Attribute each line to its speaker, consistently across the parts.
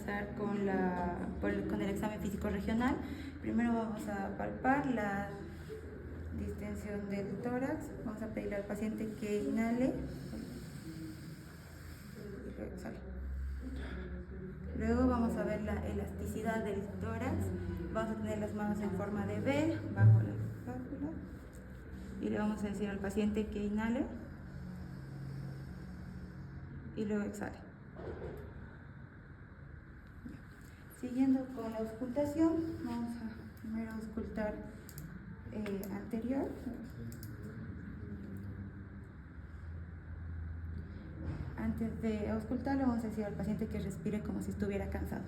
Speaker 1: comenzar con el examen físico regional. Primero vamos a palpar la distensión del tórax. Vamos a pedirle al paciente que inhale y luego exhale. Luego vamos a ver la elasticidad del tórax. Vamos a tener las manos en forma de V bajo la escápula y le vamos a decir al paciente que inhale y luego exhale. Siguiendo con la auscultación, vamos a primero auscultar anterior. Antes de auscultar, le vamos a decir al paciente que respire como si estuviera cansado.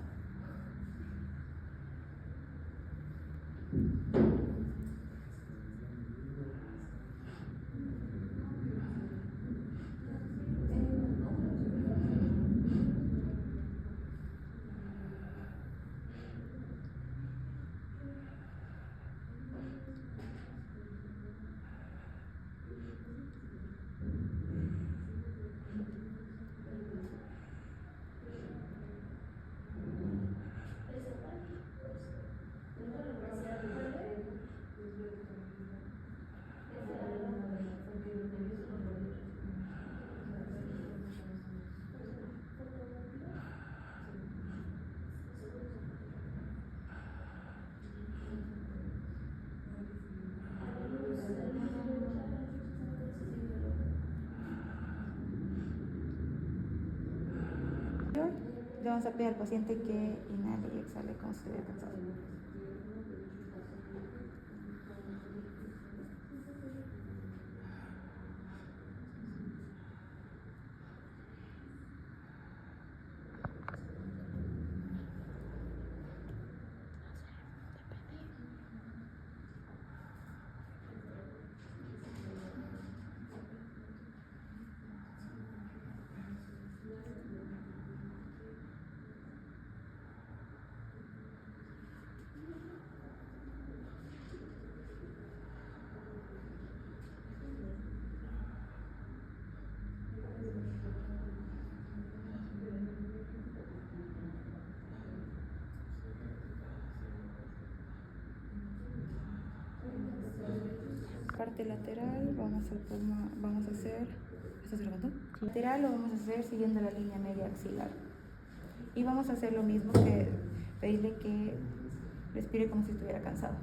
Speaker 1: Le vamos a pedir al paciente que inhale y exhale como si estuviera cansado. Parte lateral, vamos a hacer, ¿estás grabando? Sí. Lateral lo vamos a hacer siguiendo la línea media axilar. Y vamos a hacer lo mismo que pedirle que respire como si estuviera cansado.